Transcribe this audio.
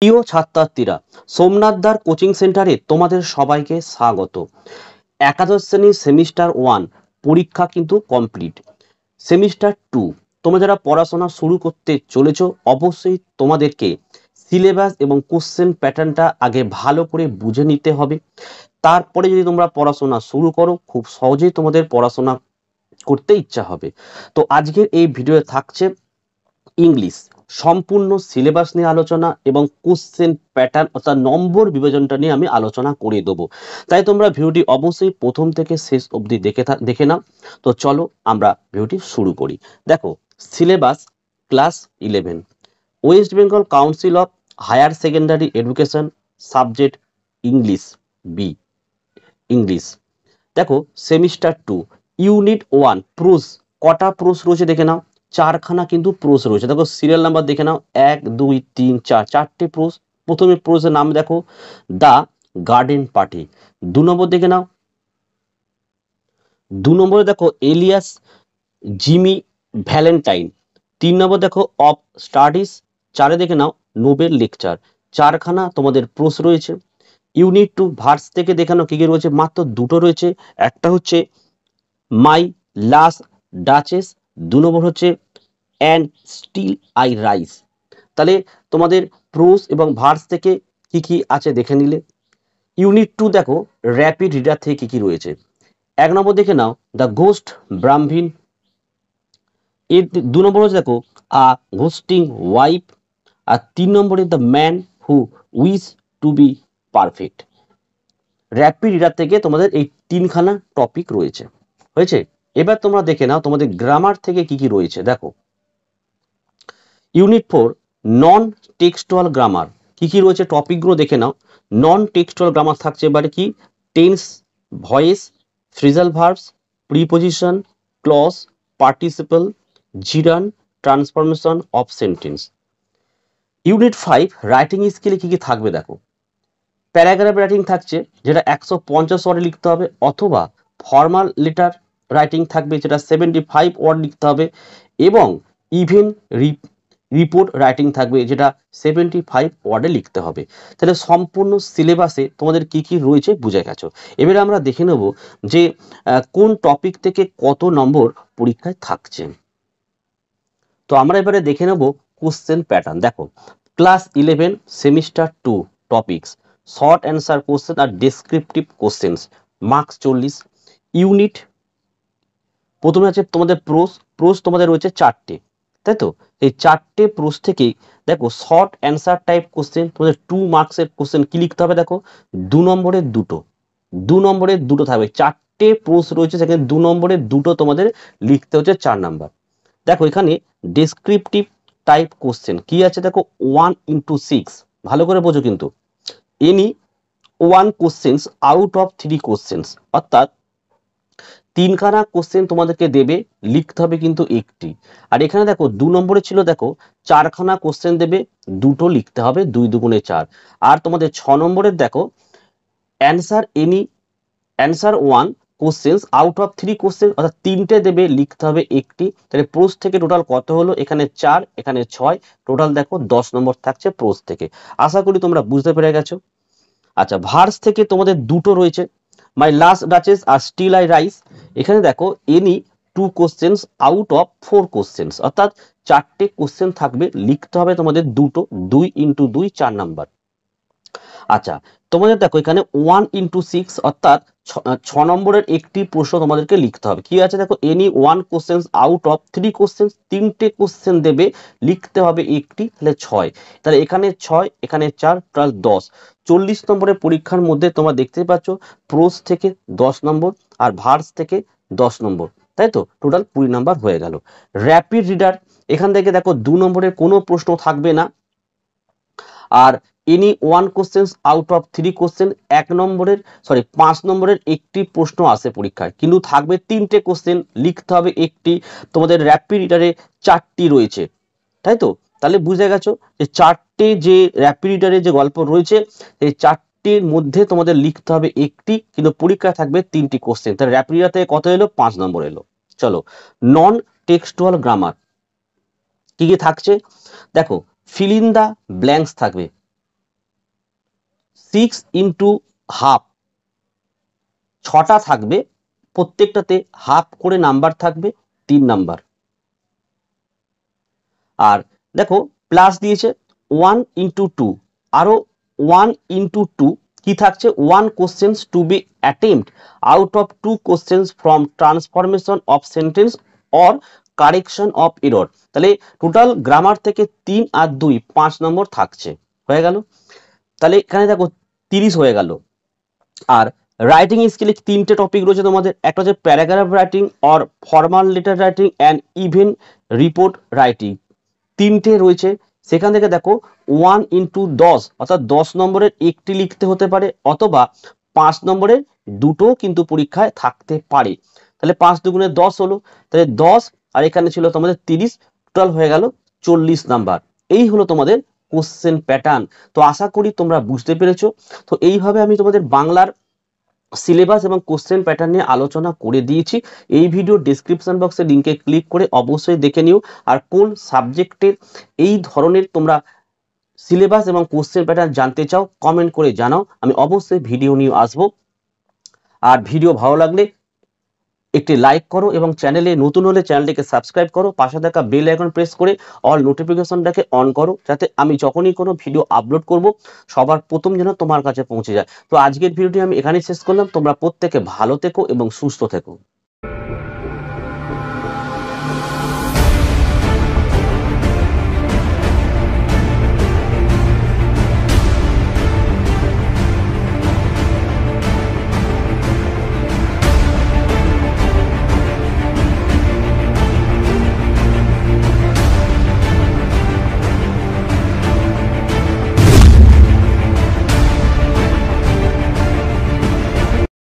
প্রিয় ছাত্রছাত্রীরা, সোমনাথদার কোচিং সেন্টারে তোমাদের সবাইকে স্বাগত। একাদশ শ্রেণীর সেমিস্টার 1 পরীক্ষা কিন্তু কমপ্লিট। সেমিস্টার 2 তোমরা যারা পড়াশোনা শুরু করতে চলেছ, অবশ্যই তোমাদেরকে সিলেবাস এবং কোশ্চেন প্যাটার্নটা আগে ভালো করে বুঝে নিতে হবে। তারপরে যদি তোমরা পড়াশোনা শুরু করো, খুব সহজেই তোমাদের পড়াশোনা করতে ইচ্ছা হবে। তো আজকের এই ভিডিওতে থাকছে ইংলিশ সম্পূর্ণ সিলেবাস নিয়ে আলোচনা এবং কোশ্চেন প্যাটার্ন অর্থাৎ নম্বর বিভাজনটা নিয়ে আমি আলোচনা করে দেবো। তাই তোমরা ভিডিওটি অবশ্যই প্রথম থেকে শেষ অবধি দেখে নাও। তো চলো আমরা ভিডিওটি শুরু করি। দেখো, syllabus class 11, West Bengal council of higher secondary education, subject English B, English. দেখো, সেমিস্টার 2 ইউনিট 1 প্রোস, কটা প্রোস রয়েছে দেখে নাও। চারখানা কিন্তু প্রোস রয়েছে। দেখো সিরিয়াল নাম্বার দেখে নাও, 1 2 3 4, চারটে প্রোস। প্রথমে প্রোসের নাম দেখো, দ্য গার্ডেন পার্টি। 2 নম্বর দেখে নাও, 2 নম্বরে দেখো এলিয়াস জিমি ভ্যালেন্টাইন। 3 নম্বর দেখো অফ স্টাডিজ। 4 দেখে নাও নোবেল লেকচার। চারখানা তোমাদের প্রোস রয়েছে। ইউনিট 2 ভার্স থেকে দেখানো কি কি রয়েছে, মাত্র দুটো রয়েছে। একটা হচ্ছে মাই লাস্ট ডাচেস, 2 নম্বর হচ্ছে অ্যান্ড স্টিল আই রাইস। তাহলে তোমাদের প্রোস এবং ভার্স থেকে কি কি আছে দেখে নিলে। ইউনিট 2 দেখো র্যাপিড রিডার থেকে কি কি রয়েছে। 1 নম্বর দেখে নাও দ্য গোস্ট ব্রাহ্মণ। এর 2 নম্বর হচ্ছে দেখো আ ঘোস্টিং ওয়াইফ। আর 3 নম্বরে the man who wish to be perfect. Rapid reader থেকে তোমাদের এই 3খানা টপিক রয়েছে। হয়েছে? এবার তোমরা দেখে নাও তোমাদের গ্রামার থেকে কি কি রয়েছে। দেখো, ইউনিট 4 নন টেক্সটুয়াল গ্রামার কি কি রয়েছে টপিকগুলো দেখে নাও। নন টেক্সটুয়াল গ্রামার থাকছে এবারে কি, tense, voice, phrasal verbs, preposition, clause, participle, gerund, transformation of sentence. Unit 5 writing স্কিলে কি কি থাকবে দেখো, প্যারাগ্রাফ রাইটিং থাকছে যেটা 150 ওয়ার্ডে লিখতে হবে, অথবা ফর্মাল লেটার রাইটিং থাকবে যেটা 75 ওয়ার্ড লিখতে হবে, এবং ইভেন রিপোর্ট রাইটিং থাকবে যেটা 75 ওয়ার্ডে লিখতে হবে। তাহলে সম্পূর্ণ সিলেবাসে তোমাদের কি কি রয়েছে বুঝে গেছো। এবারে আমরা দেখে নেব যে কোন টপিক থেকে কত নম্বর পরীক্ষায় থাকছে। তো আমরা এবারে দেখে নেব কোশ্চেন প্যাটার্ন। দেখো, class 11 semester 2 topics short answer question আর ডেসক্রিপটিভ কোশ্চেন্স, মার্কস 40। ইউনিট প্রথমে আছে তোমাদের প্রোস তোমাদের রয়েছে 4টে, তাই তো। এই 4টে প্রোস থেকেই দেখো শর্ট অ্যান্সার টাইপ কোশ্চেন তোমাদের 2 মার্কসের কোশ্চেন কি লিখতে হবে দেখো, 2 নম্বরের দুটো থাকবে। 4টে প্রোস রয়েছে, সেখানে 2 নম্বরের দুটো তোমাদের লিখতে হচ্ছে 4 নাম্বার। দেখো এখানে ডেসক্রিপটিভ টাইপ কোশ্চেন কি আছে দেখো, 1 into 6, ভালো করে বোঝো কিন্তু, any 1 questions out of 3 questions, অর্থাৎ 3খানা কোশ্চেন তোমাদেরকে দেবে, লিখতে হবে কিন্তু একটি। আর এখানে দেখো 2 নম্বরে ছিল দেখো 4খানা কোশ্চেন দেবে, দুটো লিখতে হবে, 2 দুগুণে 4। আর তোমাদের 6 নম্বরের দেখো answer 1 questions out of 3 question, অর্থাৎ 3টে দেবে, লিখতে হবে একটি। তাহলে প্রোস থেকে টোটাল কত হলো, এখানে 4 এখানে 6, টোটাল দেখো 10 নম্বর থাকছে প্রোস থেকে। আশা করি তোমরা বুঝতে পেরে গেছো। আচ্ছা, ভার্স থেকে তোমাদের দুটো রয়েছে, মাই লাস্ট ডাচেস আর স্টিল আই রাইস। এখানে দেখো any 2 questions out of 4 questions, অর্থাৎ 4টে কোশ্চেন থাকবে, লিখতে হবে তোমাদের দুটো, 2 into 2 4 নাম্বার। আচ্ছা, তোমাদের দেখো এখানে 1 into 6, অর্থাৎ 6 নম্বরের একটি প্রশ্ন তোমাদেরকে লিখতে হবে। কি আছে দেখো, any 1 questions out of 3 questions, 3টে কোশ্চেন দেবে, লিখতে হবে একটি, তাহলে 6। তাহলে এখানে 6 এখানে 4, টোটাল 10। 40 নম্বরের পরীক্ষার মধ্যে তোমরা দেখতে পাচ্ছ প্রোস থেকে 10 নম্বর আর ভার্স থেকে 10 নম্বর, তাই তো, টোটাল 20 নাম্বার হয়ে গেল। র্যাপিড রিডার, এখান থেকে দেখো 2 নম্বরের কোনো প্রশ্ন থাকবে না। আর any 1 questions out of 3 question, 5 নম্বরের একটি প্রশ্ন আসে পরীক্ষায়, কিন্তু থাকবে 3টে কোশ্চেন, লিখতে হবে একটি। তোমাদের র্যাপিড রিডারে 4টি রয়েছে, তাই তো। তাহলে বুঝে গেছো যে 4টে যে র্যাপিড রিডারে যে গল্প রয়েছে, এই 4টির মধ্যে তোমাদের লিখতে হবে একটি, কিন্তু পরীক্ষায় থাকবে 3টি কোশ্চেন। তাহলে র্যাপিড রিডার থেকে কত এলো, 5 নম্বর এলো। চলো, নন টেক্সটুয়াল গ্রামার কি কি থাকছে দেখো, ফিল ইন দা ব্ল্যাঙ্কস থাকবে, 6 ইন্টু হাফ, 6টা থাকবে, প্রত্যেকটাতে হাফ করে নাম্বার থাকবে 3 নাম্বার। আর দেখো প্লাস দিয়েছে 1 ইন্টু 2, আরো 1 ইন্টু 2 কি থাকছে, 1 questions to be attempt out of 2 questions from transformation of sentence or correction of error. তাহলে টোটাল গ্রামার থেকে 3 আর 2 5 নম্বর থাকছে, হয়ে গেল। তাহলে এখানে দেখো 30 হয়ে গেল। আর রাইটিং স্কিলে 3টে টপিক রয়েছে তোমাদের, একটা হচ্ছে paragraph writing or formal letter writing and even report writing, 3টে রয়েছে। সেখান থেকে দেখো 1 ইন্টু 10 অর্থাৎ 10 নম্বরের একটি লিখতে হতে পারে, অথবা 5 নম্বরের দুটো কিন্তু পরীক্ষায় থাকতে পারে। তাহলে 5 দুগুণে 10 হলো, তাহলে 10 আর এখানে ছিল তোমাদের 30, টোটাল হয়ে গেল 40 নাম্বার। এই হলো তোমাদের কোশ্চেন প্যাটার্ন। তো আশা করি তোমরা বুঝতে পেরেছো। তো এইভাবে আমি তোমাদের বাংলার সিলেবাস এবং কোশ্চেন প্যাটার্ন নিয়ে আলোচনা করে দিয়েছি। এই ভিডিও ডেসক্রিপশন বক্সে লিঙ্কে ক্লিক করে অবশ্যই দেখে নিও। আর কোন সাবজেক্টের এই ধরনের তোমরা সিলেবাস এবং কোশ্চেন প্যাটার্ন জানতে চাও কমেন্ট করে জানাও, আমি অবশ্যই ভিডিও নিয়ে আসবো। আর ভিডিও ভালো লাগলে একটি লাইক করো এবং চ্যানেলে নতুন হলে চ্যানেলটিকে সাবস্ক্রাইব করো, পাশে থাকা বেল আইকন প্রেস করে অল নোটিফিকেশনটাকে অন করো, যাতে আমি যখনই কোনো ভিডিও আপলোড করব সবার প্রথম যেন তোমার কাছে পৌঁছে যায়। তো আজকের ভিডিওটি আমি এখানেই শেষ করলাম। তোমরা প্রত্যেকে ভালো থেকো এবং সুস্থ থেকো।